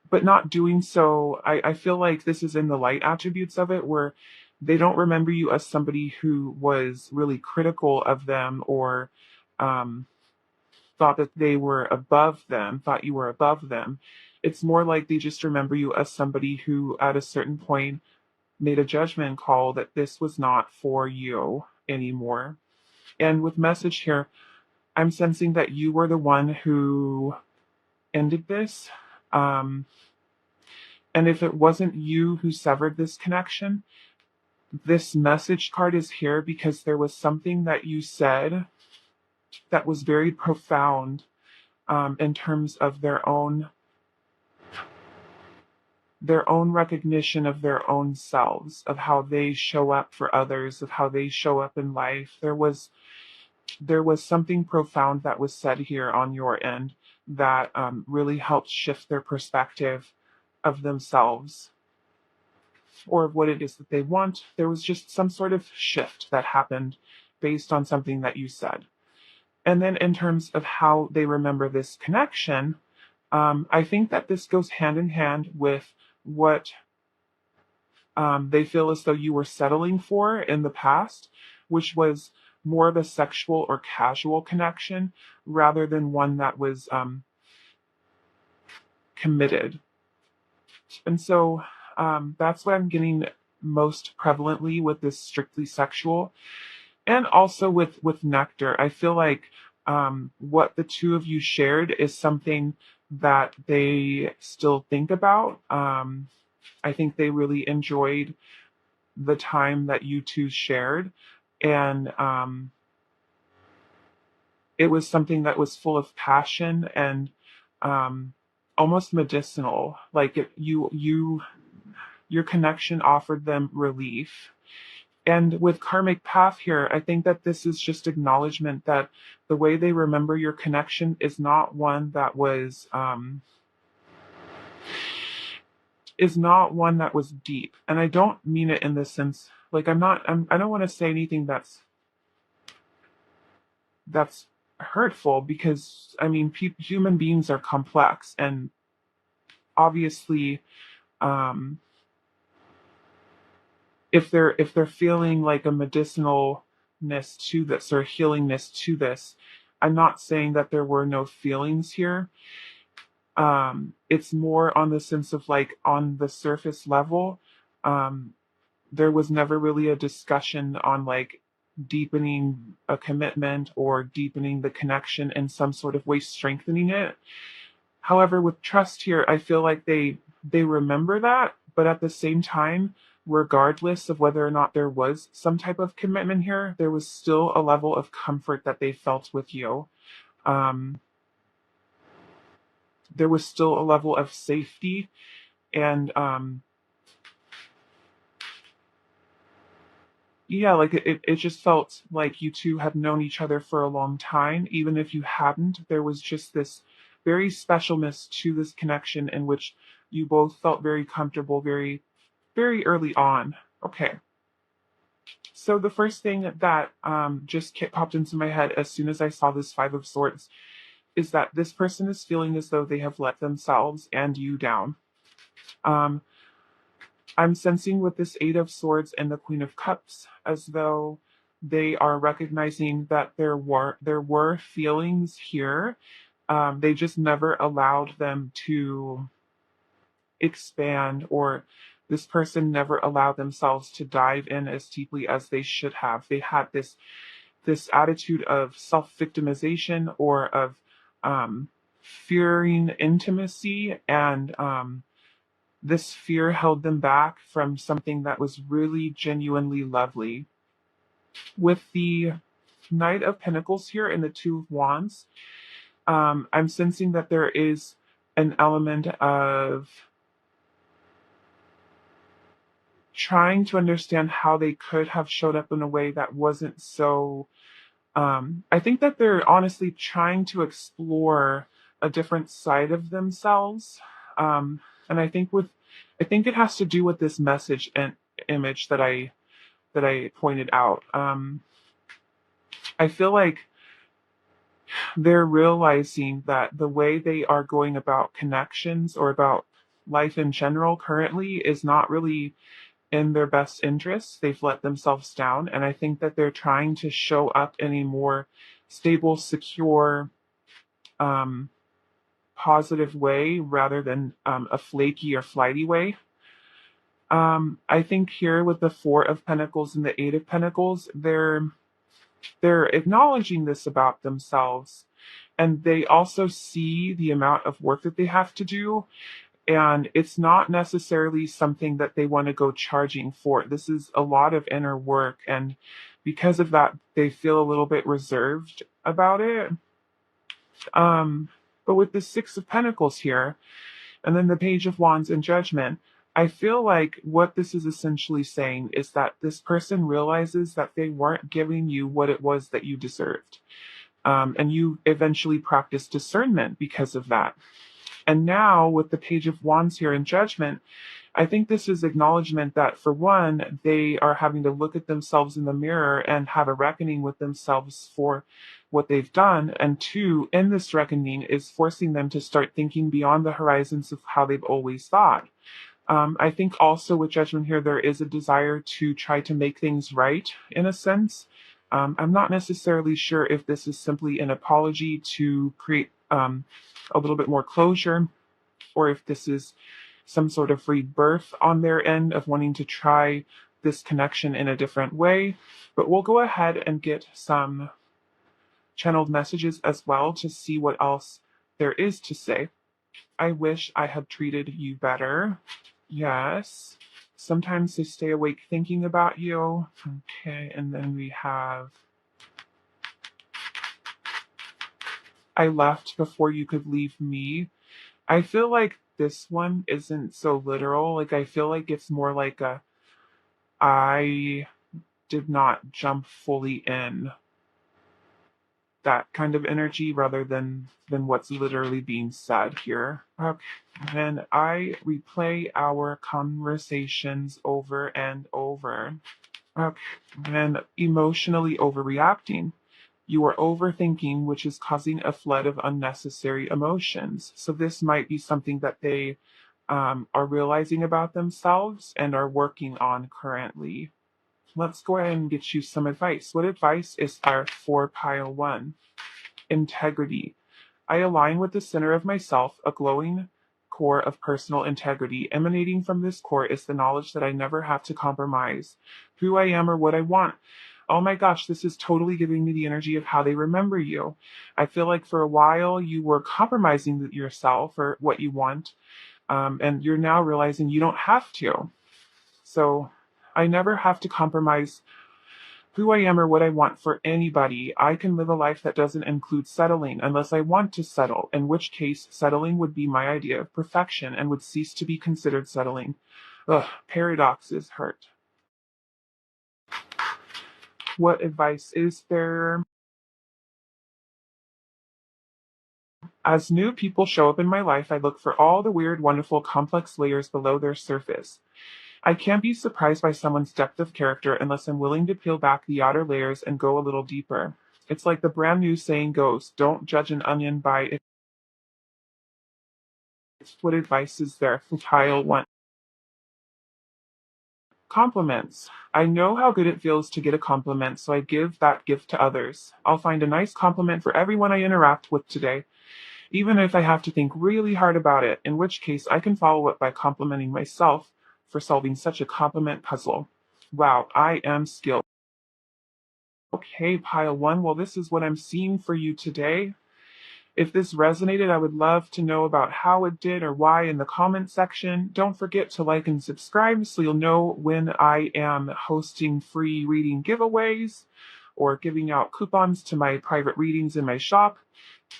but not doing so, I feel like this is in the light attributes of it, where they don't remember you as somebody who was really critical of them, or um, thought that they were above them, thought you were above them. It's more like they just remember you as somebody who, at a certain point, made a judgment call that this was not for you anymore. And with message here, I'm sensing that you were the one who ended this. Um, and if it wasn't you who severed this connection, this message card is here because there was something that you said that was very profound, in terms of their own recognition of their own selves, of how they show up for others, of how they show up in life. There was something profound that was said here on your end that really helped shift their perspective of themselves, or of what it is that they want. There was just some sort of shift that happened based on something that you said. And then in terms of how they remember this connection, I think that this goes hand in hand with what they feel as though you were settling for in the past, which was more of a sexual or casual connection rather than one that was committed. And so that's what I'm getting most prevalently with this strictly sexual. And also with nectar, I feel like what the two of you shared is something that they still think about. I think they really enjoyed the time that you two shared, and it was something that was full of passion and um, almost medicinal. Like your connection offered them relief. And with karmic path here, I think that this is just acknowledgement that the way they remember your connection is not one that was deep. And I don't mean it in this sense. Like I don't want to say anything that's hurtful, because I mean human beings are complex, and obviously um if they're feeling like a medicinalness to this, or healingness to this, I'm not saying that there were no feelings here. It's more on the sense of, like, on the surface level, um there was never really a discussion on, like, deepening a commitment or deepening the connection in some sort of way, strengthening it. However, with trust here, I feel like they remember that, but at the same time, regardless of whether or not there was some type of commitment here, there was still a level of comfort that they felt with you. Um, there was still a level of safety, and yeah, like it just felt like you two had known each other for a long time. Even if you hadn't, there was just this very specialness to this connection in which you both felt very comfortable, very, very early on. Okay. So the first thing that just popped into my head as soon as I saw this Five of Swords is that this person is feeling as though they have let themselves and you down. Um, I'm sensing with this Eight of Swords and the Queen of Cups as though they are recognizing that there were feelings here. They just never allowed them to expand, or this person never allowed themselves to dive in as deeply as they should have. They had this attitude of self-victimization, or of um, fearing intimacy, and this fear held them back from something that was really genuinely lovely. With the Knight of Pentacles here and the Two of Wands, I'm sensing that there is an element of trying to understand how they could have showed up in a way that wasn't so. I think that they're honestly trying to explore a different side of themselves, and I think it has to do with this message and image that I pointed out. I feel like they're realizing that the way they are going about connections, or about life in general currently is not really in their best interests. They've let themselves down. And I think that they're trying to show up in a more stable, secure, um, positive way rather than a flaky or flighty way. I think here with the Four of Pentacles and the Eight of Pentacles, they're acknowledging this about themselves, and they also see the amount of work that they have to do, and it's not necessarily something that they want to go charging for. This is a lot of inner work, and because of that, they feel a little bit reserved about it. Um, but with the Six of Pentacles here, and then the Page of Wands and Judgment, I feel like what this is essentially saying is that this person realizes that they weren't giving you what it was that you deserved. And you eventually practice discernment because of that. And now, with the Page of Wands here in Judgment, I think this is acknowledgement that, for one, they are having to look at themselves in the mirror and have a reckoning with themselves for what they've done. And two, in this reckoning is forcing them to start thinking beyond the horizons of how they've always thought. I think also with Judgment here, there is a desire to try to make things right in a sense. I'm not necessarily sure if this is simply an apology to create a little bit more closure, or if this is some sort of rebirth on their end of wanting to try this connection in a different way. But we'll go ahead and get some channeled messages as well to see what else there is to say. I wish I had treated you better. Yes. Sometimes they stay awake thinking about you. Okay, and then we have I left before you could leave me. I feel like this one isn't so literal. Like, I feel like it's more like a I did not jump fully in, that kind of energy, rather than what's literally being said here. Okay. And I replay our conversations over and over. Okay. And emotionally overreacting. You are overthinking, which is causing a flood of unnecessary emotions. So this might be something that they are realizing about themselves and are working on currently. Let's go ahead and get you some advice. What advice is there for pile one? Integrity. I align with the center of myself, a glowing core of personal integrity. Emanating from this core is the knowledge that I never have to compromise who I am or what I want. Oh my gosh, this is totally giving me the energy of how they remember you. I feel like for a while you were compromising yourself or what you want, and you're now realizing you don't have to. So I never have to compromise who I am or what I want for anybody. I can live a life that doesn't include settling unless I want to settle, in which case settling would be my idea of perfection and would cease to be considered settling. Ugh, paradoxes hurt. What advice is there? As new people show up in my life, I look for all the weird, wonderful, complex layers below their surface. I can't be surprised by someone's depth of character unless I'm willing to peel back the outer layers and go a little deeper. It's like the brand new saying goes, don't judge an onion by its what advice is there for pile one? Compliments. I know how good it feels to get a compliment, so I give that gift to others. I'll find a nice compliment for everyone I interact with today, even if I have to think really hard about it, in which case I can follow up by complimenting myself for solving such a compliment puzzle. Wow, I am skilled. Okay, pile one. Well, this is what I'm seeing for you today. If this resonated, I would love to know about how it did or why in the comment section. Don't forget to like and subscribe so you'll know when I am hosting free reading giveaways or giving out coupons to my private readings in my shop.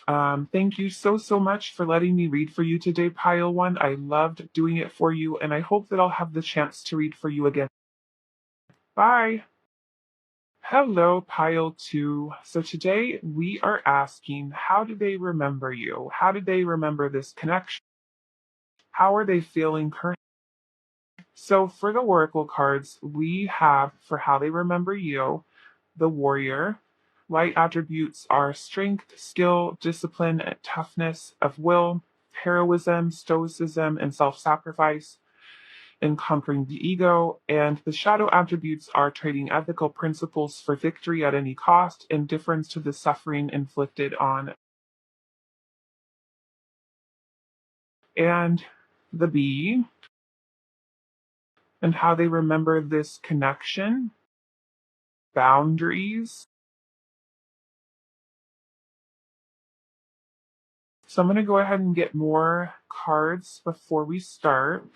Thank you so much for letting me read for you today, pile one. I loved doing it for you, and I hope that I'll have the chance to read for you again. Bye. Hello, pile two. So today we are asking, how do they remember you? How did they remember this connection? How are they feeling currently? So for the oracle cards, we have for how they remember you, the warrior. Light attributes are strength, skill, discipline, and toughness of will. heroism, stoicism, and self-sacrifice in conquering the ego. And the shadow attributes are trading ethical principles for victory at any cost, indifference to the suffering inflicted on. And the bee, and how they remember this connection, boundaries. So I'm going to go ahead and get more cards before we start.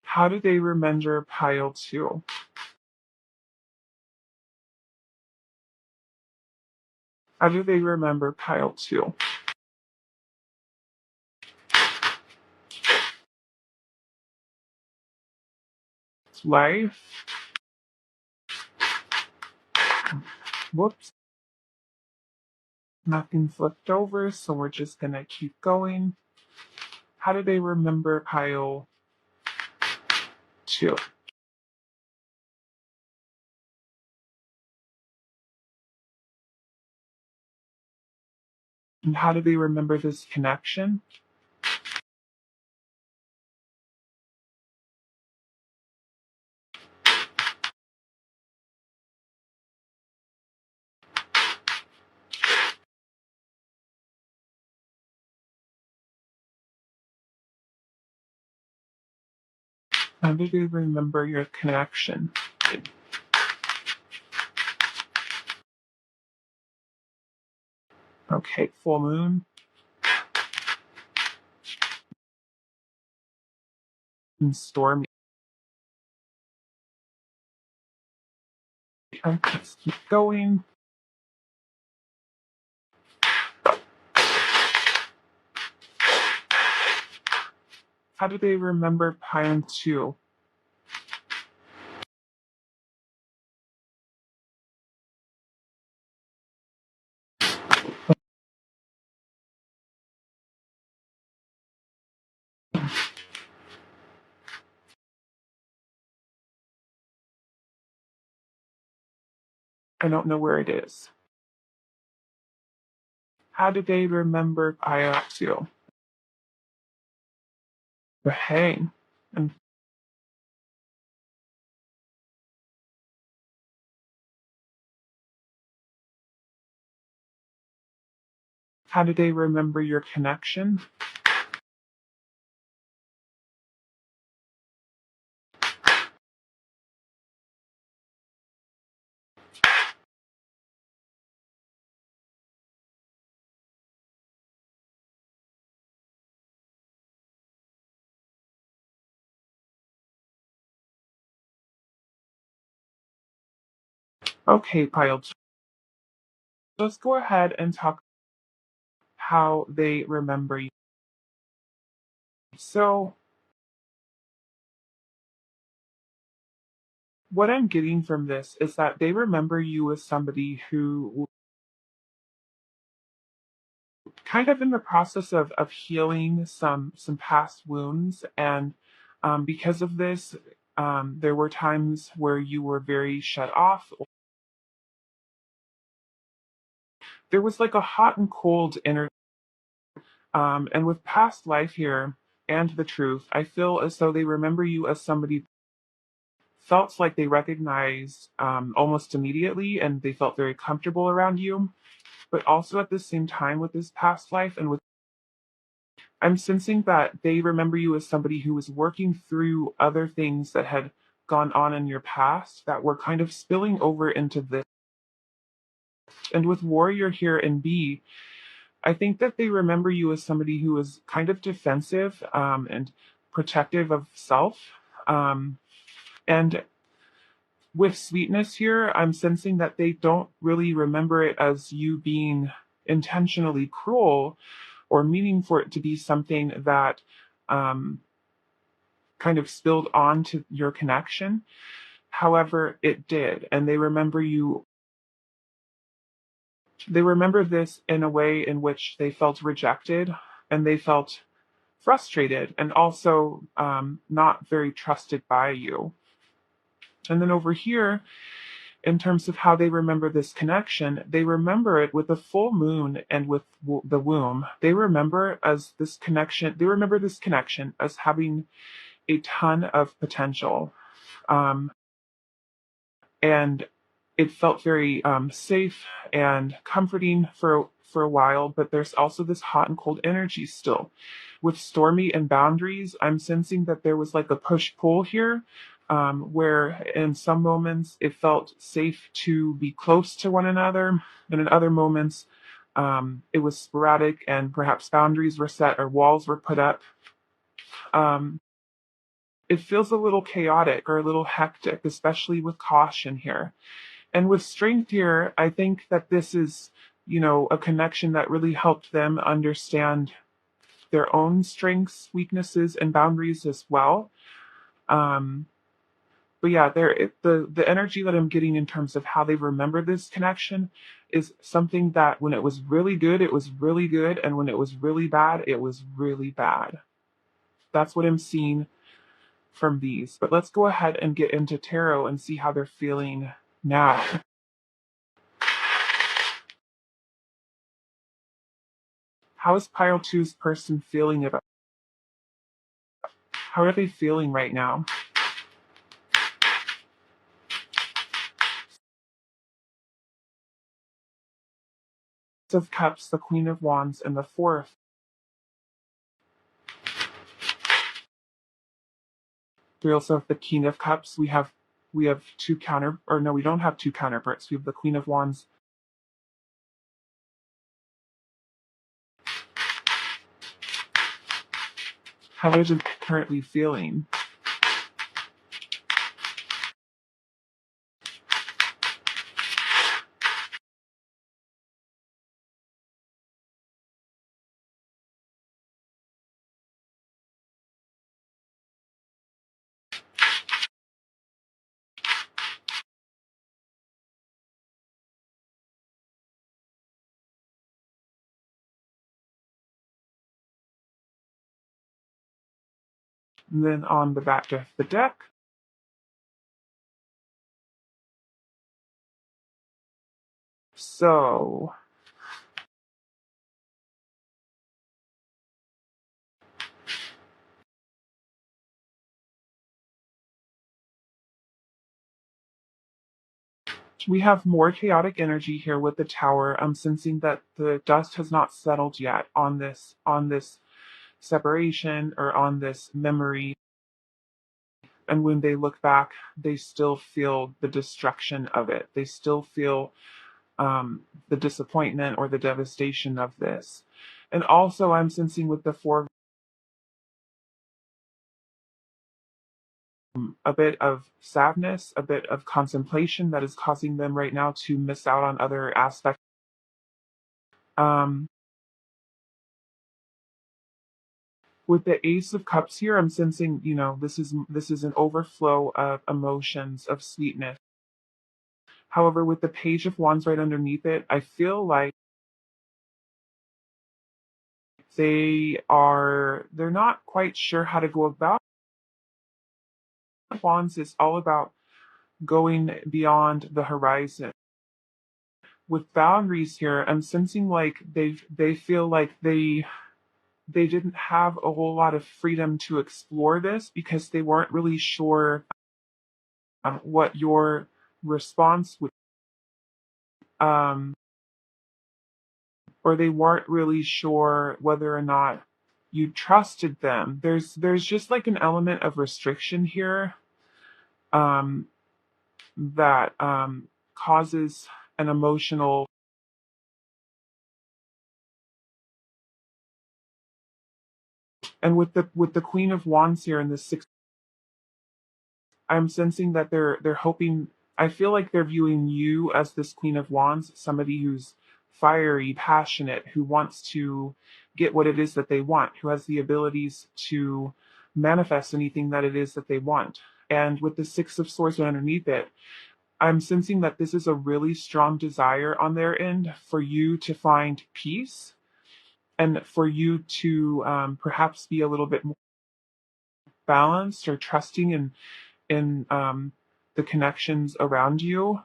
How do they remember pile 2? How do they remember pile 2? Life. Whoops. Nothing flipped over, so we're just going to keep going. How do they remember pile 2? And how do they remember this connection? How do they remember your connection? Okay, full moon and stormy. Okay, let's keep going. How do they remember pile 2? I don't know where it is. How do they remember pile 2? The hang. And how do they remember your connection? Okay, pile 2. Let's go ahead and talk how they remember you. So, what I'm getting from this is that they remember you as somebody who kind of in the process of healing some past wounds, and because of this, there were times where you were very shut off. There was like a hot and cold energy, and with past life here and the truth, I feel as though they remember you as somebody felt like they recognized almost immediately, and they felt very comfortable around you. But also at the same time, with this past life and with, I'm sensing that they remember you as somebody who was working through other things that had gone on in your past that were kind of spilling over into this. And with Warrior here in B, I think that they remember you as somebody who was kind of defensive and protective of self. And with Sweetness here, I'm sensing that they don't really remember it as you being intentionally cruel or meaning for it to be something that um, kind of spilled onto your connection. However, it did. And they remember this in a way in which they felt rejected and they felt frustrated and also not very trusted by you. And then over here in terms of how they remember this connection, they remember it with the full moon and with the womb. They remember as this connection, they remember this connection as having a ton of potential. Um, and it felt very safe and comforting for a while, but there's also this hot and cold energy still. With Stormy and boundaries, I'm sensing that there was like a push pull here, where in some moments it felt safe to be close to one another, and in other moments it was sporadic and perhaps boundaries were set or walls were put up. Um, it feels a little chaotic or a little hectic, especially with caution here. And with strength here, I think that this is, a connection that really helped them understand their own strengths, weaknesses, and boundaries as well. Um, but yeah, the energy that I'm getting in terms of how they remember this connection is something that when it was really good, it was really good, and when it was really bad, it was really bad. That's what I'm seeing from these. But let's go ahead and get into tarot and see how they're feeling now. How is Pile Two's person feeling about? How are they feeling right now? Of Cups, the Queen of Wands, and the Fourth. We also have the King of Cups. We have two counter, or no, we don't have two counterparts. We have the Queen of Wands. How are they currently feeling? And then on the back of the deck, so we have more chaotic energy here with the Tower. I'm sensing that the dust has not settled yet on this separation or on this memory. And when they look back, they still feel the destruction of it. They still feel the disappointment or the devastation of this. And also, I'm sensing with the Four a bit of sadness, a bit of contemplation that is causing them right now to miss out on other aspects. Um, with the Ace of Cups here, I'm sensing, this is an overflow of emotions, of sweetness. However, with the Page of Wands right underneath it, I feel like they're not quite sure how to go about. Wands is all about going beyond the horizon. With boundaries here, I'm sensing like they feel like they didn't have a whole lot of freedom to explore this because they weren't really sure what your response would, um, or they weren't really sure whether or not you trusted them. There's just like an element of restriction here, um, that causes an emotional. And with the Queen of Wands here in the sixth, I'm sensing that they're hoping. I feel like they're viewing you as this Queen of Wands, somebody who's fiery, passionate, who wants to get what it is that they want, who has the abilities to manifest anything that it is that they want. And with the Six of Swords underneath it, I'm sensing that this is a really strong desire on their end for you to find peace and for you to perhaps be a little bit more balanced or trusting in the connections around you.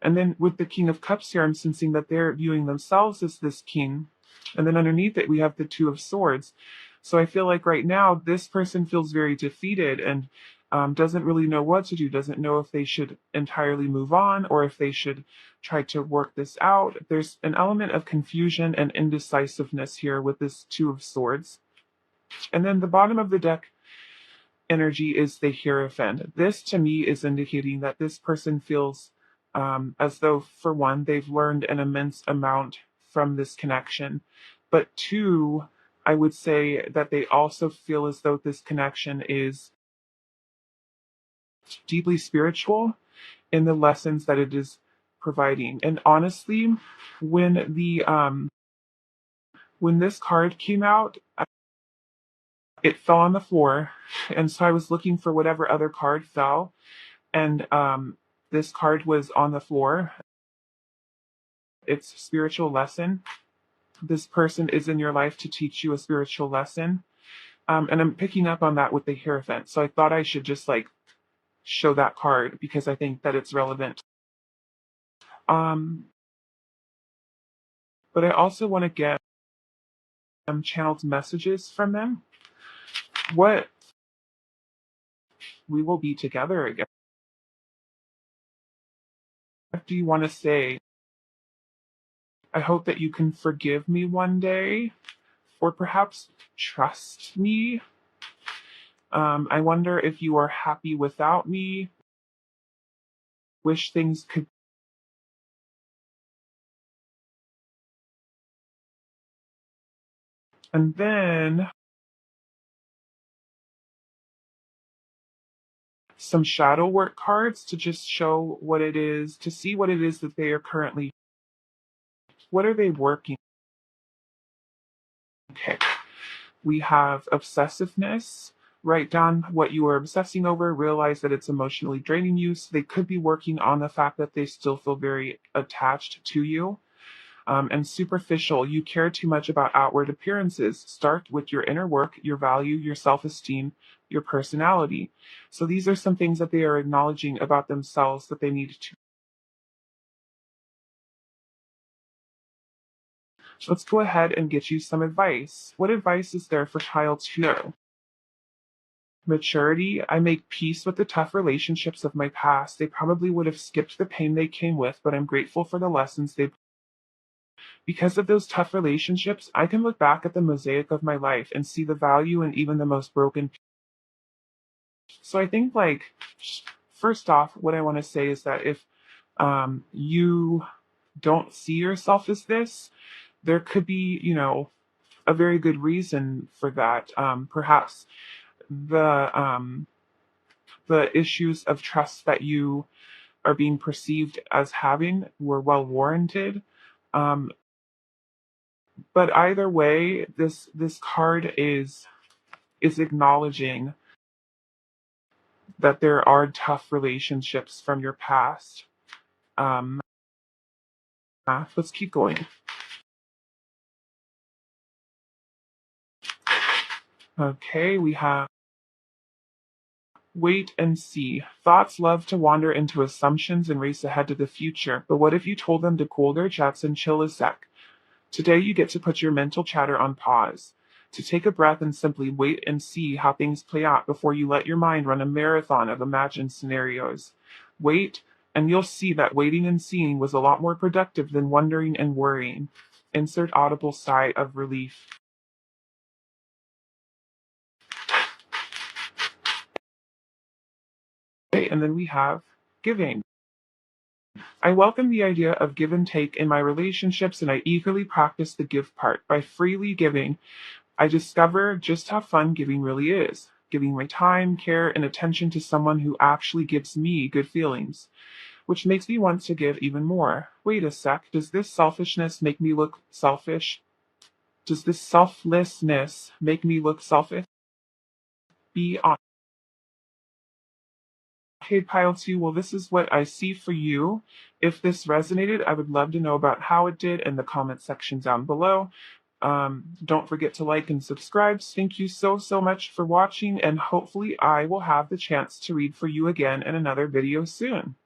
And then with the King of Cups here, I'm sensing that they're viewing themselves as this king. And then underneath it, we have the Two of Swords. So I feel like right now, this person feels very defeated and doesn't really know what to do, doesn't know if they should entirely move on or if they should try to work this out. There's an element of confusion and indecisiveness here with this Two of Swords. And then the bottom of the deck energy is the Hierophant. This to me is indicating that this person feels as though, for one, they've learned an immense amount from this connection. But two, I would say that they also feel as though this connection is deeply spiritual in the lessons that it is providing. And honestly, when the when this card came out, it fell on the floor, and so I was looking for whatever other card fell, and this card was on the floor. It's a spiritual lesson. This person is in your life to teach you a spiritual lesson. And I'm picking up on that with the Hierophant. So I thought I should just like show that card because I think that it's relevant. But I also want to get channeled messages from them. What we will be together again. What do you want to say? I hope that you can forgive me one day, or perhaps trust me. I wonder if you are happy without me. Wish things could. And then some shadow work cards to just show what it is, to see what it is that they are currently. What are they working? Okay. We have obsessiveness. Write down what you are obsessing over, realize that it's emotionally draining you. So they could be working on the fact that they still feel very attached to you. And superficial, you care too much about outward appearances. Start with your inner work, your value, your self-esteem, your personality. So these are some things that they are acknowledging about themselves that they need to. So let's go ahead and get you some advice. What advice is there for child 2? Maturity. I make peace with the tough relationships of my past. They probably would have skipped the pain they came with, but I'm grateful for the lessons they. Because of those tough relationships, I can look back at the mosaic of my life and see the value in even the most broken. So I think, like, first off, what I want to say is that if you don't see yourself as this, there could be, a very good reason for that. Perhaps the the issues of trust that you are being perceived as having were well warranted. Um, but either way, this card is acknowledging that there are tough relationships from your past. Um, let's keep going. Okay, we have wait and see. Thoughts love to wander into assumptions and race ahead to the future. But what if you told them to cool their jets and chill a sec? Today you get to put your mental chatter on pause, to take a breath and simply wait and see how things play out before you let your mind run a marathon of imagined scenarios. Wait, and you'll see that waiting and seeing was a lot more productive than wondering and worrying. Insert audible sigh of relief. Okay, and then we have giving. I welcome the idea of give and take in my relationships, and I eagerly practice the give part. By freely giving, I discover just how fun giving really is. Giving my time, care, and attention to someone who actually gives me good feelings, which makes me want to give even more. Wait a sec, does this selfishness make me look selfish? Does this selflessness make me look selfish? Be honest. Okay, pile 2, well, this is what I see for you. If this resonated, I would love to know about how it did in the comment section down below. Don't forget to like and subscribe. Thank you so much for watching, and hopefully I will have the chance to read for you again in another video soon.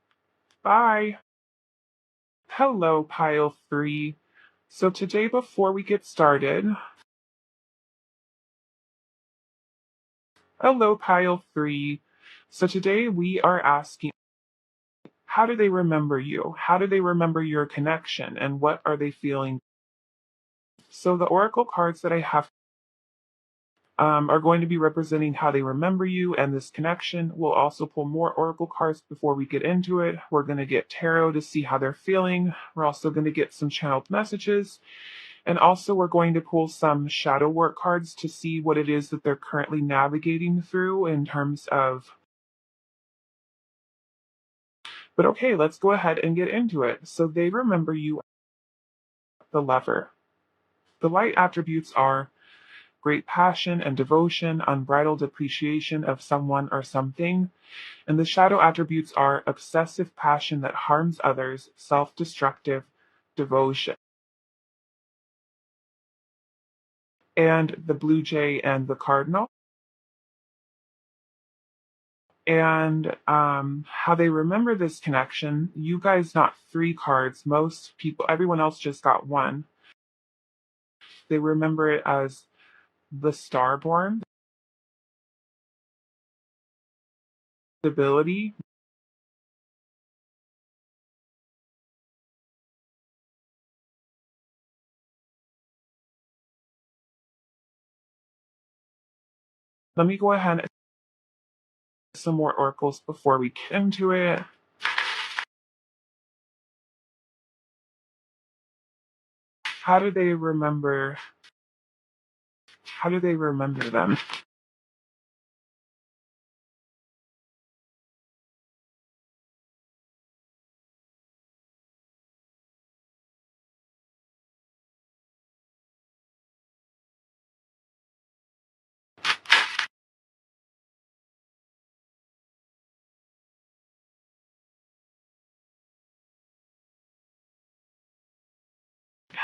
Bye! Hello, pile 3. So today, before we get started, hello, pile 3. So today we are asking, how do they remember you? How do they remember your connection? And what are they feeling? So the oracle cards that I have are going to be representing how they remember you and this connection. We'll also pull more oracle cards before we get into it. We're going to get tarot to see how they're feeling. We're also going to get some channeled messages. And also, we're going to pull some shadow work cards to see what it is that they're currently navigating through in terms of. But okay, let's go ahead and get into it. So they remember you, the Lover. The light attributes are great passion and devotion, unbridled appreciation of someone or something. And the shadow attributes are obsessive passion that harms others, self destructive devotion. And the Blue Jay and the Cardinal. And how they remember this connection, you guys got 3 cards. Most people, everyone else just got 1. They remember it as the Starborn, stability. Let me go ahead and some more oracles before we get into it. How do they remember? How do they remember them?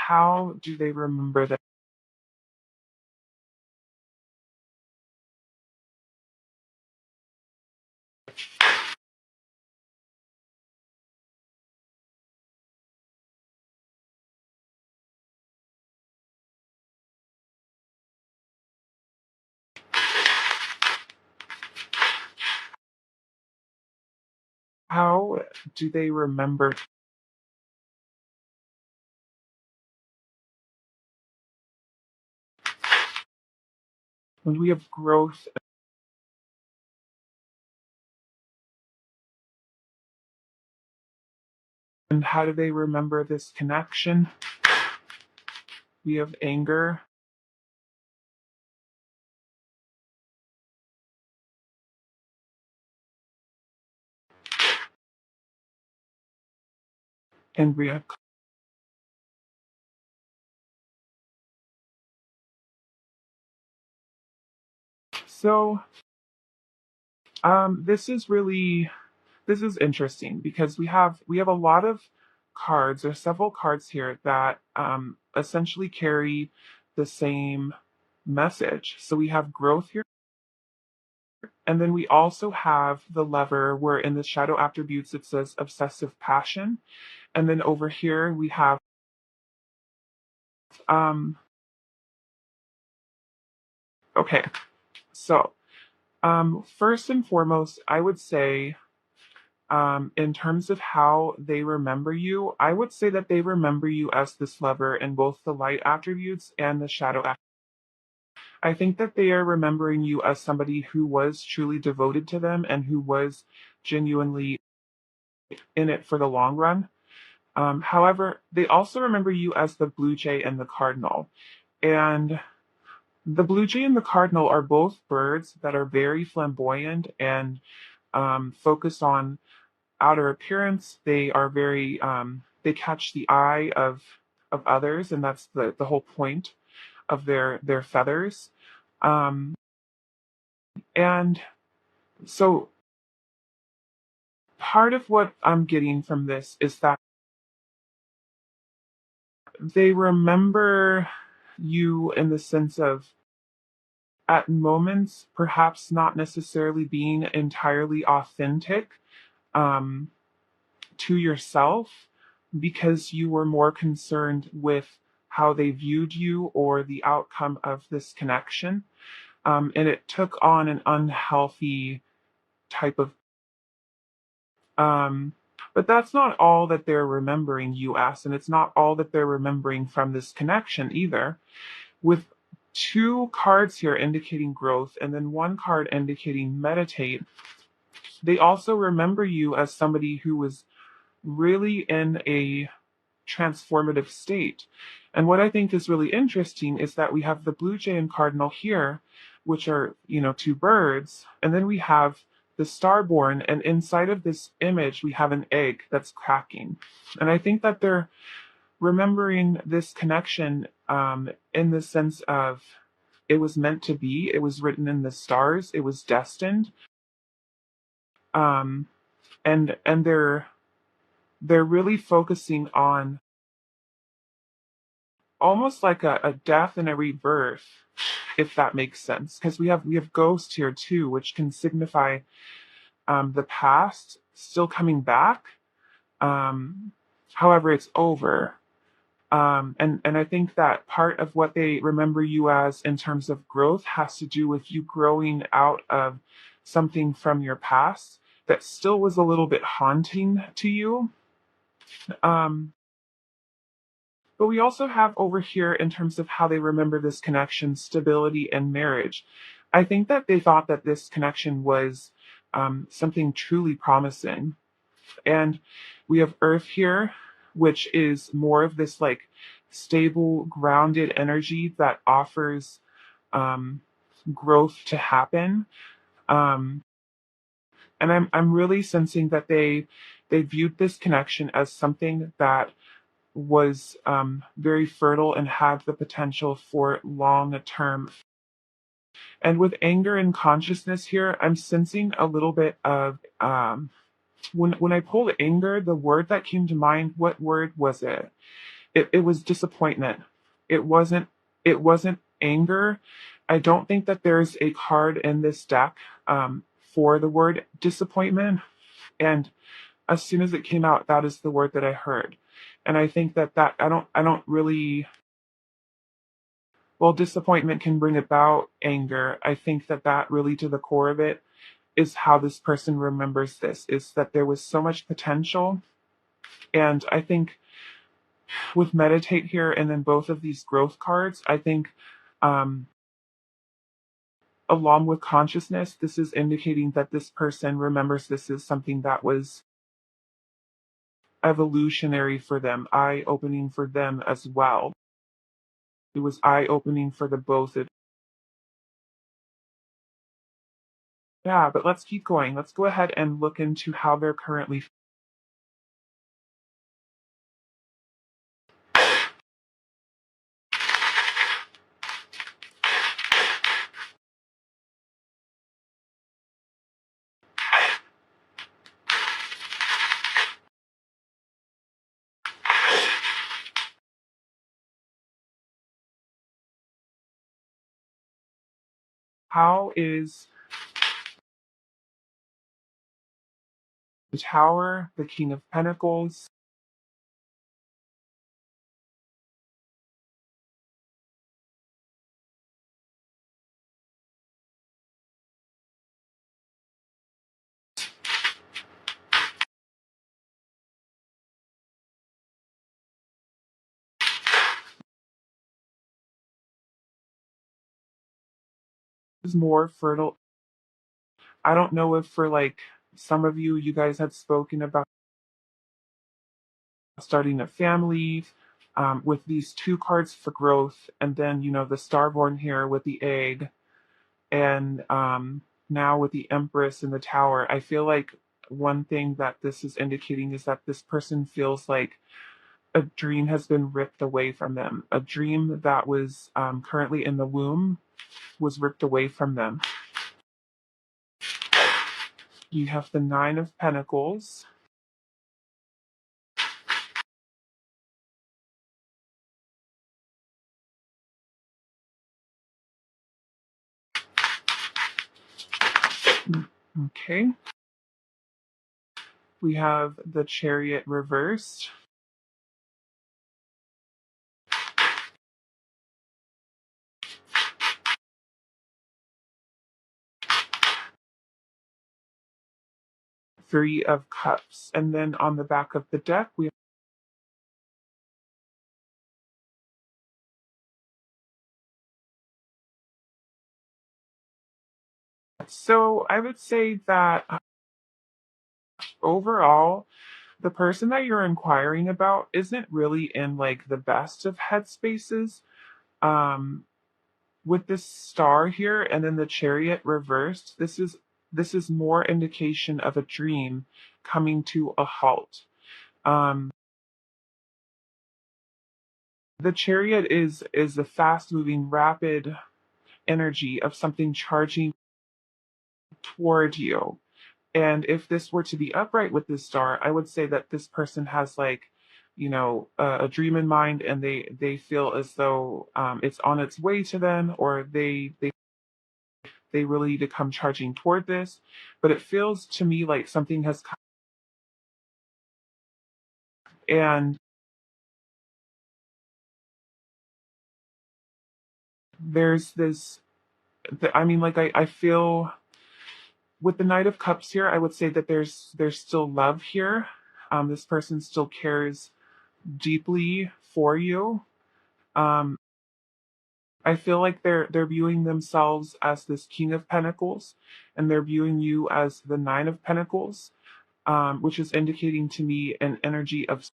How do they remember them? How do they remember when we have growth? And how do they remember this connection? We have anger and we have. So this is interesting because we have a lot of cards. There's several cards here that essentially carry the same message. So we have growth here, and then we also have the Lover, where in the shadow attributes it says obsessive passion, and then over here we have um okay. So first and foremost, I would say in terms of how they remember you, I would say that they remember you as this Lover in both the light attributes and the shadow attributes. I think that they are remembering you as somebody who was truly devoted to them and who was genuinely in it for the long run. However, they also remember you as the Blue Jay and the Cardinal. And the Blue Jay and the Cardinal are both birds that are very flamboyant and focused on outer appearance. They are very they catch the eye of others, and that's the whole point of their feathers. Um, and so part of what I'm getting from this is that they remember you in the sense of at moments perhaps not necessarily being entirely authentic um, to yourself. because you were more concerned with how they viewed you or the outcome of this connection. And it took on an unhealthy type of, um, but that's not all that they're remembering you as, and it's not all that they're remembering from this connection either. With two cards here indicating growth and then one card indicating meditate, they also remember you as somebody who was really in a transformative state. And what I think is really interesting is that we have the blue jay and cardinal here, which are, two birds, and then we have the starborn, and inside of this image, we have an egg that's cracking. And I think that they're remembering this connection in the sense of it was meant to be, it was written in the stars, it was destined. Um, and they're really focusing on almost like a death and a rebirth, if that makes sense. Because we have ghost here too, which can signify the past still coming back. Um, However, it's over. And I think that part of what they remember you as in terms of growth has to do with you growing out of something from your past that still was a little bit haunting to you. Um, But we also have over here, in terms of how they remember this connection, stability and marriage. I think that they thought that this connection was something truly promising. And we have Earth here, which is more of this like stable, grounded energy that offers um, growth to happen. Um, and I'm really sensing that they viewed this connection as something that was very fertile and had the potential for long term. And with anger and consciousness here, I'm sensing a little bit of when I pulled anger, the word that came to mind, what word was it? It was disappointment. It wasn't anger. I don't think that there's a card in this deck for the word disappointment. And as soon as it came out, that is the word that I heard. And I think that I don't really, well, disappointment can bring about anger. I think that really, to the core of it, is how this person remembers this, is that there was so much potential. And I think with meditate here and then both of these growth cards, I think um, along with consciousness, this is indicating that this person remembers this is something that was evolutionary for them, eye opening for them as well. It was eye opening for the both of. Yeah, but let's keep going. Let's go ahead and look into how they're currently. How is the Tower, the King of Pentacles? Is more fertile. I don't know if for like some of you, you guys had spoken about starting a family with these two cards for growth, and then the Starborn here with the egg, and now with the Empress in the Tower. I feel like one thing that this is indicating is that this person feels like a dream has been ripped away from them. A dream that was currently in the womb was ripped away from them. You have the Nine of Pentacles. Okay. We have the Chariot reversed. Three of Cups. And then on the back of the deck, we so I would say that overall, the person that you're inquiring about isn't really in like the best of headspaces. Um, with this star here and then the Chariot reversed, this is more indication of a dream coming to a halt. Um, the Chariot is a fast moving, rapid energy of something charging toward you. And if this were to be upright with this star, I would say that this person has like, a dream in mind, and they feel as though it's on its way to them, or they really need to come charging toward this. But it feels to me like something has come, and there's this. I mean, like I feel with the Knight of Cups here, I would say that there's still love here. This person still cares deeply for you. Um, I feel like they're viewing themselves as this King of Pentacles, and they're viewing you as the Nine of Pentacles, which is indicating to me an energy of,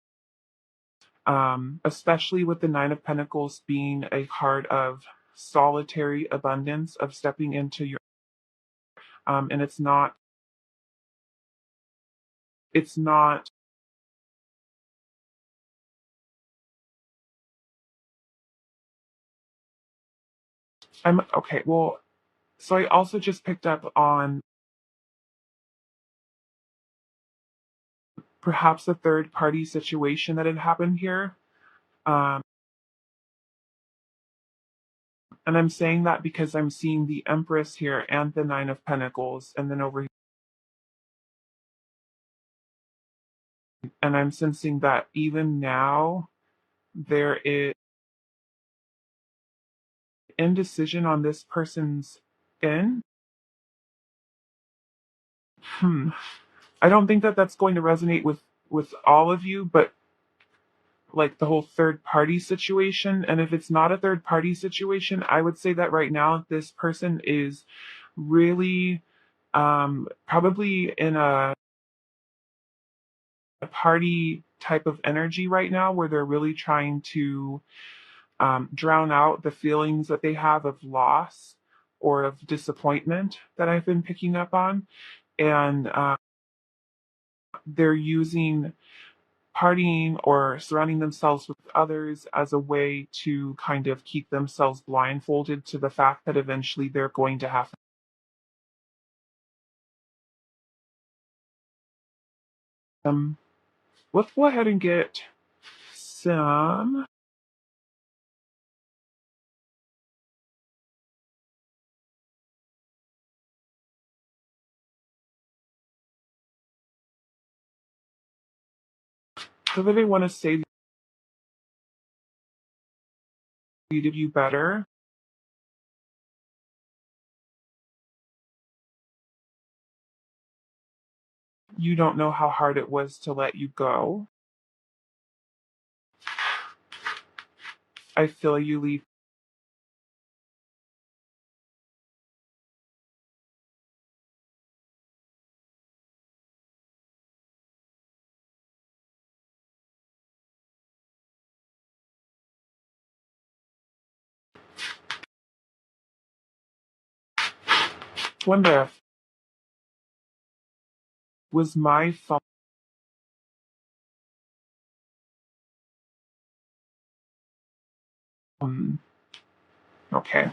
especially with the Nine of Pentacles being a card of solitary abundance, of stepping into your, and it's not, I'm okay. Well, so I also just picked up on perhaps a third party situation that had happened here. Um, and I'm saying that because I'm seeing the Empress here and the Nine of Pentacles, and then over here, and I'm sensing that even now there is indecision on this person's end. Hmm. I don't think that that's going to resonate with all of you, but like the whole third party situation. And if it's not a third party situation, I would say that right now this person is really probably in a party type of energy right now, where they're really trying to drown out the feelings that they have of loss or of disappointment that I've been picking up on. And they're using partying or surrounding themselves with others as a way to kind of keep themselves blindfolded to the fact that eventually they're going to have. Um, let's go ahead and get some. So that they want to say treated you better. You don't know how hard it was to let you go. I feel you leave. Wonder if it was my fault. Okay.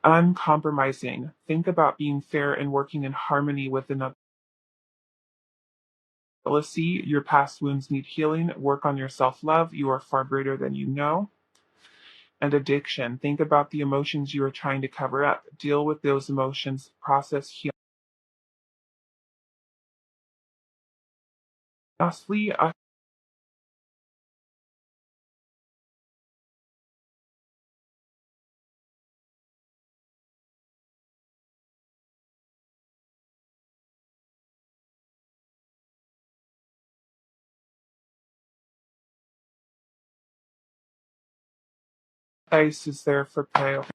Uncompromising. Think about being fair and working in harmony with another. Jealousy. Your past wounds need healing. Work on your self love. You are far greater than you know. And addiction. Think about the emotions you are trying to cover up. Deal with those emotions. Process heal. Lastly, ice is there for pale.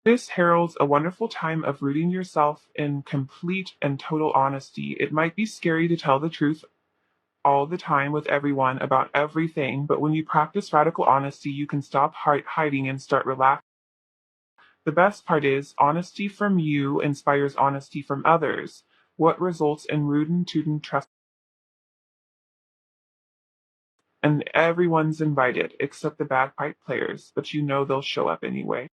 This heralds a wonderful time of rooting yourself in complete and total honesty. It might be scary to tell the truth all the time with everyone about everything, but when you practice radical honesty, you can stop hiding and start relaxing. The best part is, honesty from you inspires honesty from others, what results in rootin' tootin' trust. And everyone's invited, except the bagpipe players, but you know they'll show up anyway.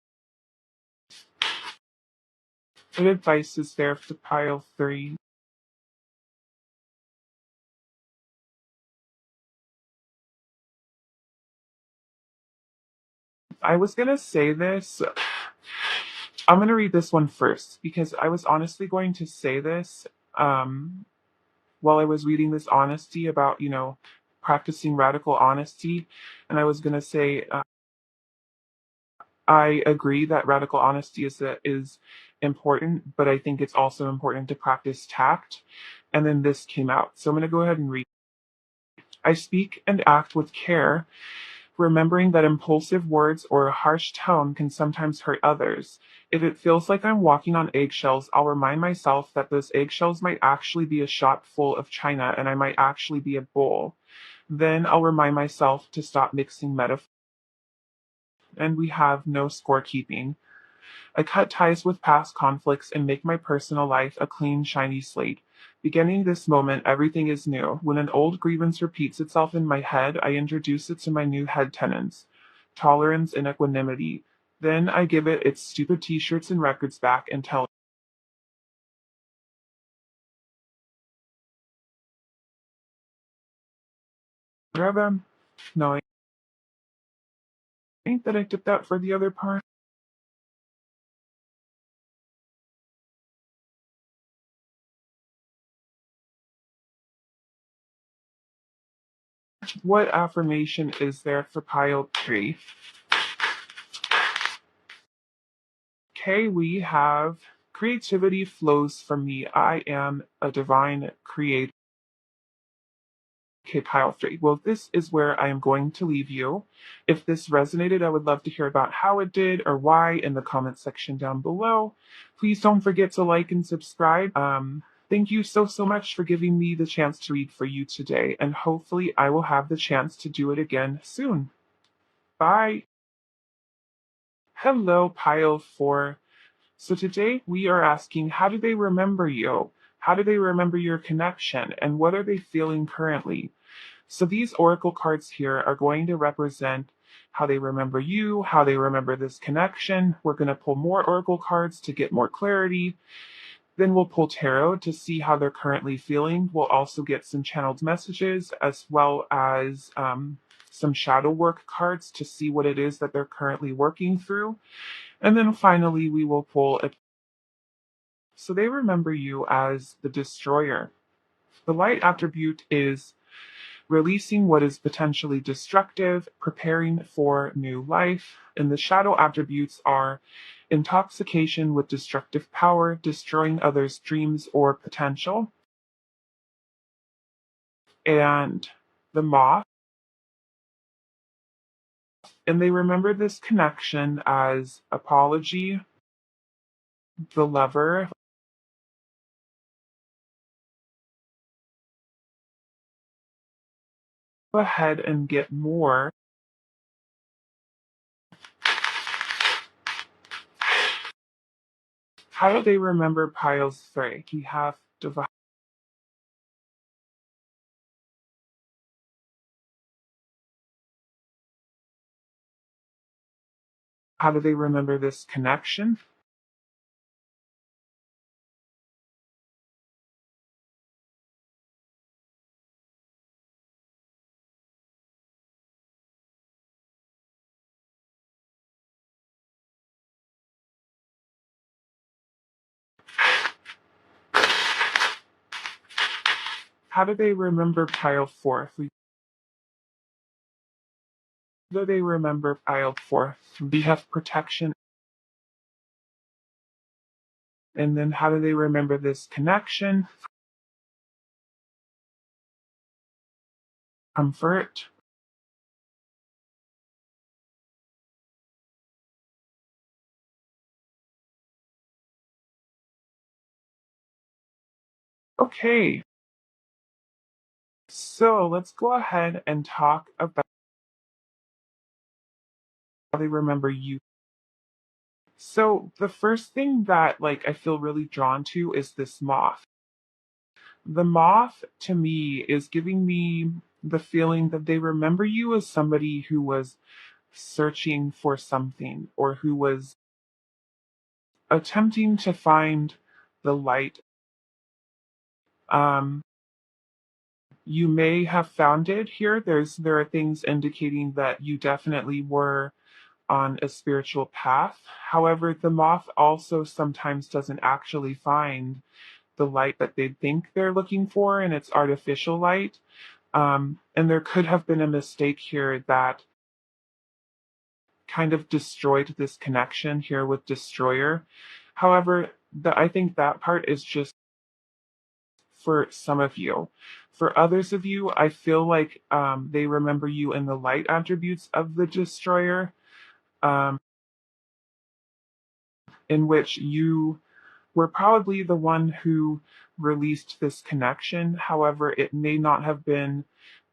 What advice is there for pile 3? I was gonna say this. I'm gonna read this one first because I was honestly going to say this um, while I was reading this honesty about, practicing radical honesty. And I was gonna say, I agree that radical honesty is important, but I think it's also important to practice tact. And then this came out. So I'm gonna go ahead and read. I speak and act with care, remembering that impulsive words or a harsh tone can sometimes hurt others. If it feels like I'm walking on eggshells, I'll remind myself that those eggshells might actually be a shot full of china and I might actually be a bowl. Then I'll remind myself to stop mixing metaphors. And we have no scorekeeping. I cut ties with past conflicts and make my personal life a clean, shiny slate. Beginning this moment, everything is new. When an old grievance repeats itself in my head, I introduce it to my new head tenants tolerance and equanimity. Then I give it its stupid t shirts and records back and tell them, knowing that I tipped out for the other part. What affirmation is there for pile 3? Okay, we have creativity flows from me. I am a divine creator. Okay, pile 3. Well, this is where I am going to leave you. If this resonated, I would love to hear about how it did or why in the comment section down below. Please don't forget to like and subscribe. Thank you so much for giving me the chance to read for you today, and hopefully I will have the chance to do it again soon. Bye. Hello, pile 4. So today we are asking, how do they remember you? How do they remember your connection? And what are they feeling currently? So these oracle cards here are going to represent how they remember you, how they remember this connection. We're going to pull more oracle cards to get more clarity. Then we'll pull tarot to see how they're currently feeling. We'll also get some channeled messages as well as some shadow work cards to see what it is that they're currently working through. And then finally, we will pull a. So they remember you as the destroyer. The light attribute is releasing what is potentially destructive, preparing for new life. And the shadow attributes are intoxication with destructive power, destroying others' dreams or potential, and the moth. And they remember this connection as apology, the lover. Go ahead and get more. How do they remember piles 3? We have divine. How do they remember this connection? How do they remember pile forth? How do they remember pile forth? We have protection. And then how do they remember this connection? Comfort. Okay, so let's go ahead and talk about how they remember you. So the first thing that I feel really drawn to is this moth. The moth to me is giving me the feeling that they remember you as somebody who was searching for something or who was attempting to find the light. Um, you may have found it here. There are things indicating that you definitely were on a spiritual path. However, the moth also sometimes doesn't actually find the light that they think they're looking for, and it's artificial light. And there could have been a mistake here that kind of destroyed this connection here with Destroyer. However, I think that part is just for some of you. For others of you, I feel like they remember you in the light attributes of the Destroyer, um, in which you were probably the one who released this connection. However, it may not have been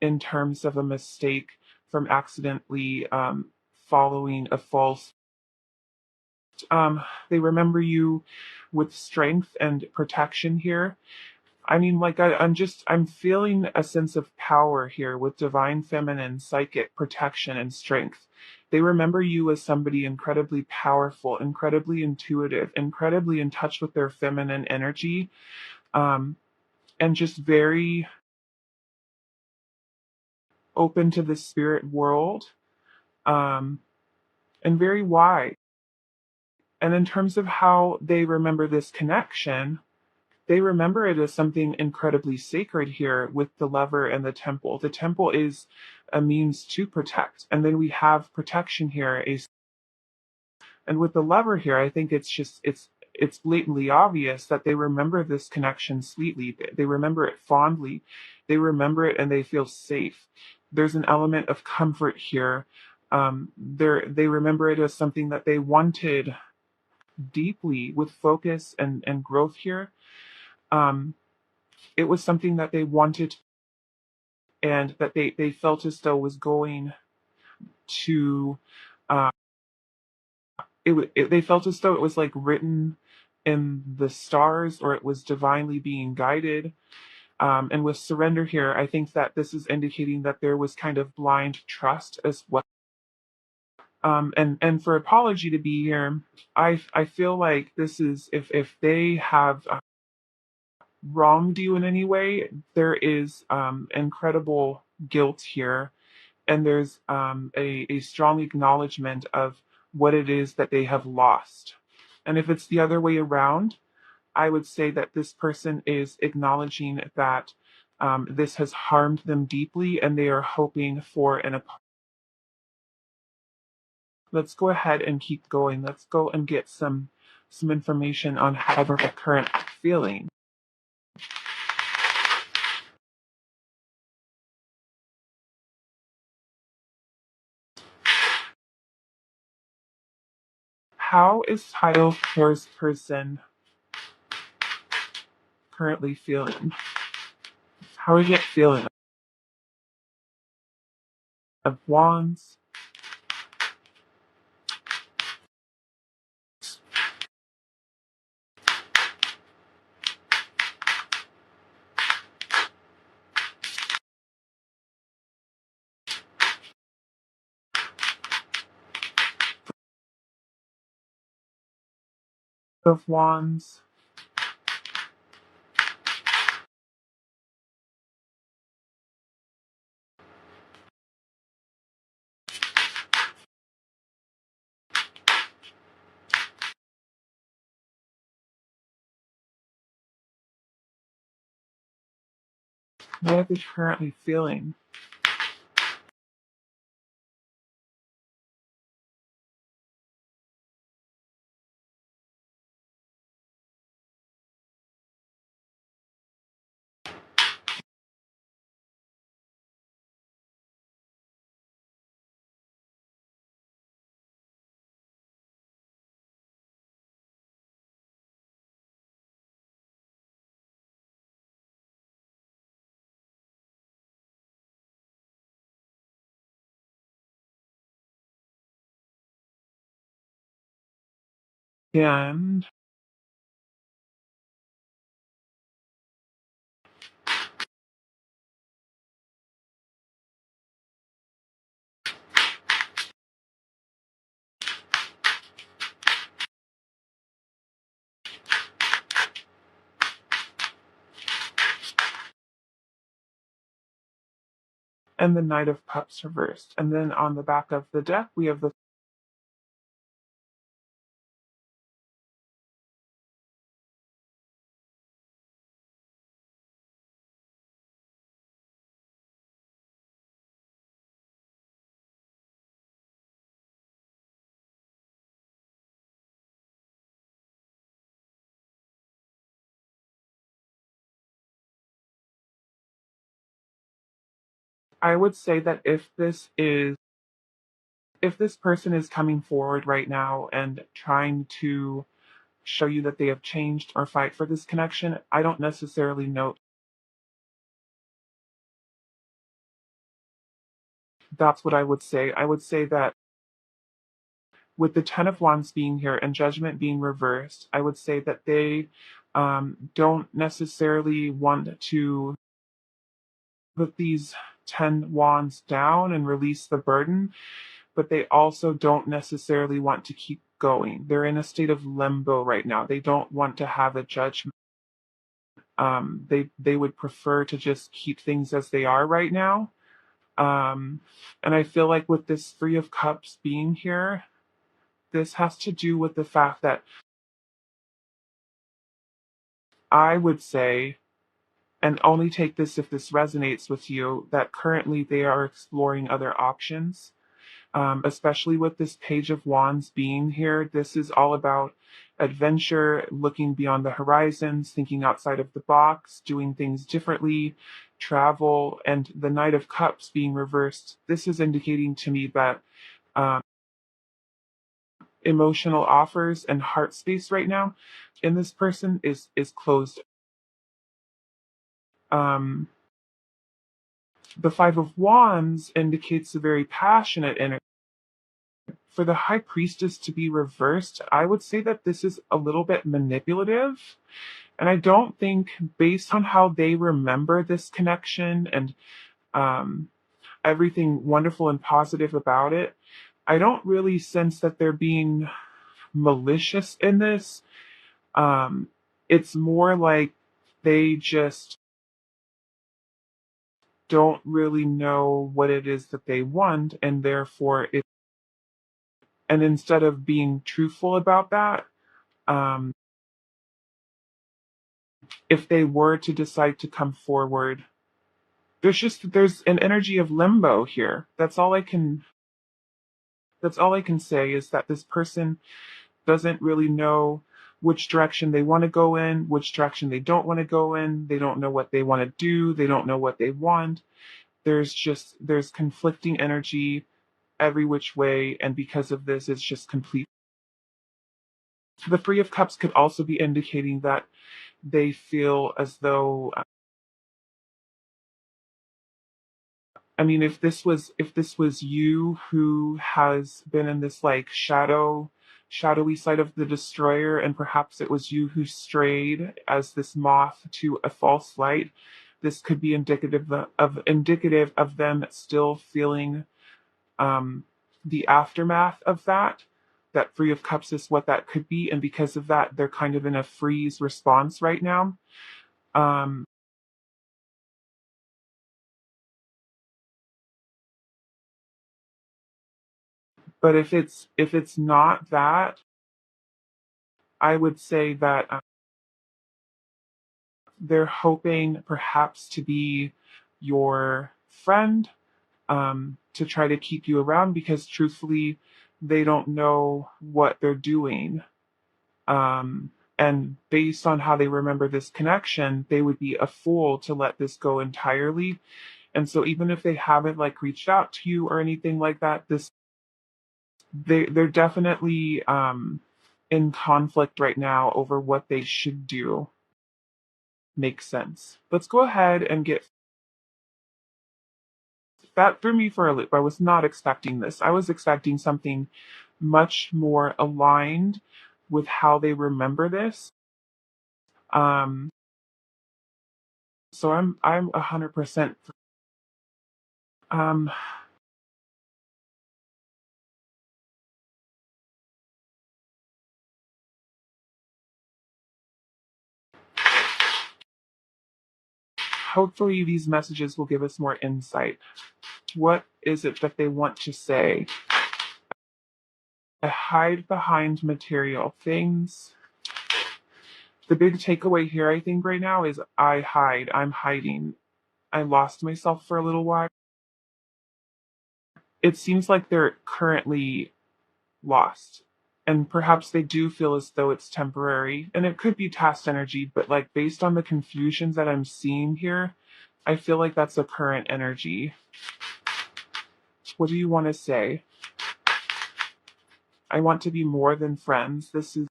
in terms of a mistake from accidentally following a false. They remember you with strength and protection here. I mean, I'm feeling a sense of power here with divine feminine, psychic protection and strength. They remember you as somebody incredibly powerful, incredibly intuitive, incredibly in touch with their feminine energy, um, and just very open to the spirit world, um, and very wide. And in terms of how they remember this connection, they remember it as something incredibly sacred here with the lever and the temple. The temple is a means to protect, and then we have protection here. And with the lever here, I think it's blatantly obvious that they remember this connection sweetly. They remember it fondly. They remember it and they feel safe. There's an element of comfort here. They remember it as something that they wanted deeply with focus and growth here. Um, it was something that they wanted and that they felt as though was going to uh, they felt as though it was like written in the stars or it was divinely being guided. And with surrender here, I think that this is indicating that there was kind of blind trust as well. And for apology to be here, I feel like this is if they have wronged you in any way, there is incredible guilt here, and there's a strong acknowledgement of what it is that they have lost. And if it's the other way around, I would say that this person is acknowledging that this has harmed them deeply, and they are hoping for an apology. Let's go ahead and keep going. Let's go and get some information on how they're current feeling. How is Title first person currently feeling? How are you feeling? Of Wands, of Wands, What are they currently feeling? And the Knight of Cups reversed. And then on the back of the deck, we have the I would say that if this person is coming forward right now and trying to show you that they have changed or fight for this connection, I don't necessarily know. That's what I would say. I would say that with the Ten of Wands being here and Judgment being reversed, I would say that they don't necessarily want to put these 10 wands down and release the burden, but they also don't necessarily want to keep going. They're in a state of limbo right now. They don't want to have a judgment. They would prefer to just keep things as they are right now. And I feel like with this Three of Cups being here, this has to do with the fact that I would say, and only take this if this resonates with you, that currently they are exploring other options. Especially with this Page of Wands being here. This is all about adventure, looking beyond the horizons, thinking outside of the box, doing things differently, travel, and the Knight of Cups being reversed. This is indicating to me that um, emotional offers and heart space right now in this person is closed. Um, the Five of Wands indicates a very passionate energy. For the High Priestess to be reversed, I would say that this is a little bit manipulative. And I don't think, based on how they remember this connection and um, everything wonderful and positive about it, I don't really sense that they're being malicious in this. Um, it's more like they just don't really know what it is that they want, and therefore and instead of being truthful about that, um, if they were to decide to come forward, there's an energy of limbo here. That's all I can say is that this person doesn't really know which direction they want to go in, which direction they don't want to go in. They don't know what they want to do. They don't know what they want. There's conflicting energy every which way, and because of this, it's just complete. The Three of Cups could also be indicating that they feel as though, I mean, if this was you who has been in this like shadowy side of the destroyer, and perhaps it was you who strayed as this moth to a false light, this could be indicative of them still feeling um, the aftermath of that. That Three of Cups is what that could be, and because of that, they're kind of in a freeze response right now. Um, but if it's not that, I would say that They're hoping perhaps to be your friend, to try to keep you around because truthfully, they don't know what they're doing. And based on how they remember this connection, they would be a fool to let this go entirely. And so even if they haven't like reached out to you or anything like that, they're definitely in conflict right now over what they should do. Makes sense. Let's go ahead and get that threw me for a loop. I was not expecting this. I was expecting something much more aligned with how they remember this. Um, so I'm 100%. Um, hopefully these messages will give us more insight. What is it that they want to say? I hide behind material things. The big takeaway here, I think, right now is I hide. I'm hiding. I lost myself for a little while. It seems like they're currently lost. And perhaps they do feel as though it's temporary. And it could be past energy, but like based on the confusions that I'm seeing here, I feel like that's a current energy. What do you want to say? I want to be more than friends. This is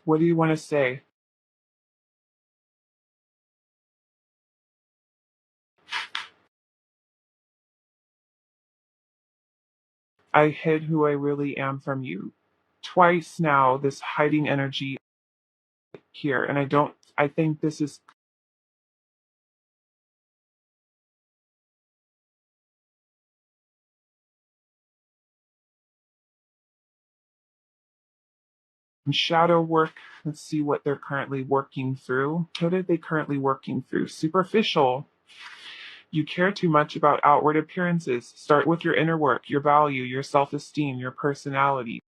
what do you want to say? I hid who I really am from you. Twice now, this hiding energy here. And I think this is shadow work. Let's see what they're currently working through. What are they currently working through? Superficial. You care too much about outward appearances. Start with your inner work, your value, your self esteem, your personality.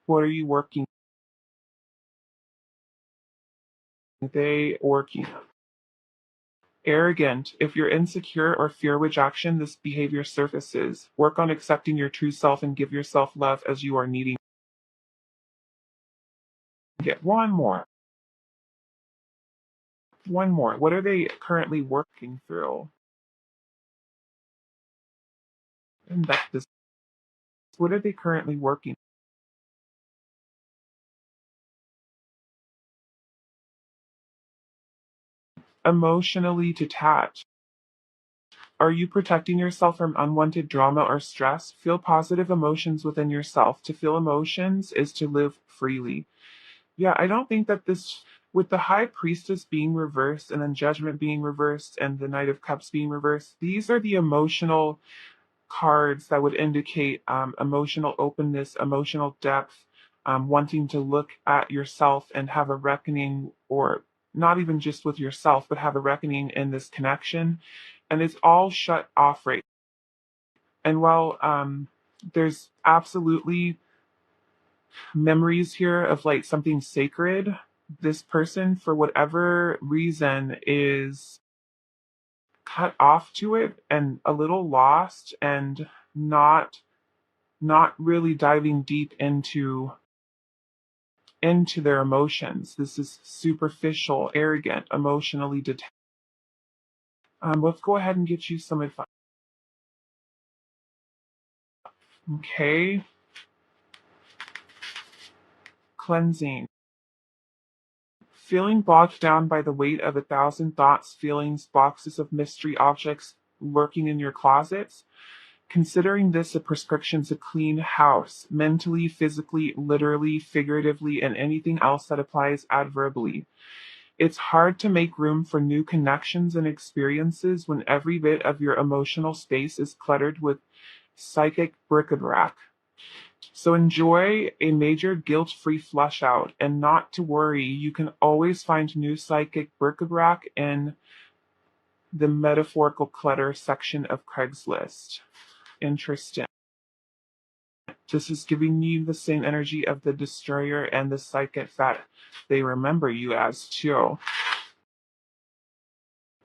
What are you working? They working. Arrogant. If you're insecure or fear rejection, this behavior surfaces. Work on accepting your true self and give yourself love as you are needing. Get one more. One more. What are they currently working through? And that this. What are they currently working? Emotionally detached. Are you protecting yourself from unwanted drama or stress? Feel positive emotions within yourself. To feel emotions is to live freely. Yeah, I don't think that this, with the High Priestess being reversed and then Judgment being reversed and the Knight of Cups being reversed, these are the emotional cards that would indicate emotional openness, emotional depth, wanting to look at yourself and have a reckoning, or not even just with yourself, but have a reckoning in this connection. And it's all shut off right. And while there's absolutely memories here of like something sacred, this person, for whatever reason, is cut off to it and a little lost and not really diving deep into their emotions. This is superficial, arrogant, emotionally detached. Let's go ahead and get you some advice. Okay, cleansing. Feeling bogged down by the weight of 1,000 thoughts, feelings, boxes of mystery objects lurking in your closets. Considering this a prescription to clean house, mentally, physically, literally, figuratively, and anything else that applies adverbally. It's hard to make room for new connections and experiences when every bit of your emotional space is cluttered with psychic bric-a-brac. So enjoy a major guilt-free flush out, and not to worry, you can always find new psychic bric-a-brac in the metaphorical clutter section of Craigslist. Interesting. This is giving you the same energy of the destroyer and the psychic that they remember you as too.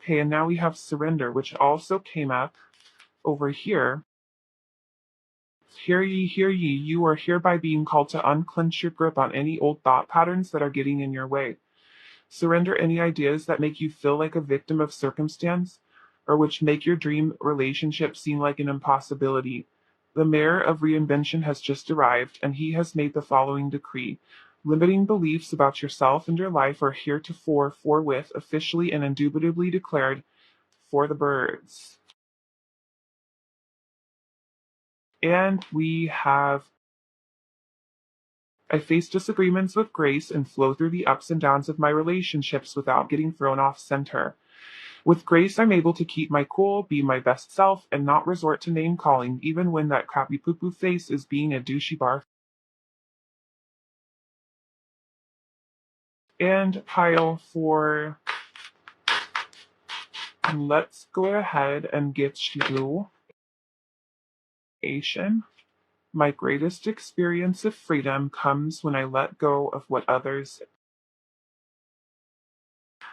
Okay, and now we have surrender, which also came up over here. Hear ye, you are hereby being called to unclench your grip on any old thought patterns that are getting in your way. Surrender any ideas that make you feel like a victim of circumstance, or which make your dream relationship seem like an impossibility. The mayor of reinvention has just arrived, and he has made the following decree. Limiting beliefs about yourself and your life are heretofore forthwith officially and indubitably declared for the birds. And we have I face disagreements with grace and flow through the ups and downs of my relationships without getting thrown off center. With grace, I'm able to keep my cool, be my best self, and not resort to name calling, even when that crappy poo-poo face is being a douchey barf. And pile 4. And let's go ahead and get you Asian. My greatest experience of freedom comes when I let go of what others.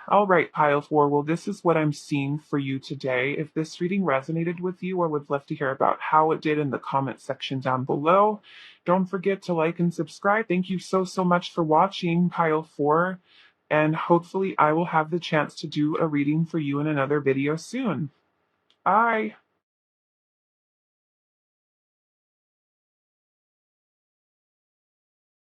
All right, pile 4. Well, this is what I'm seeing for you today. If this reading resonated with you, I would love to hear about how it did in the comment section down below. Don't forget to like and subscribe. Thank you so much for watching, pile 4. And hopefully I will have the chance to do a reading for you in another video soon. Bye.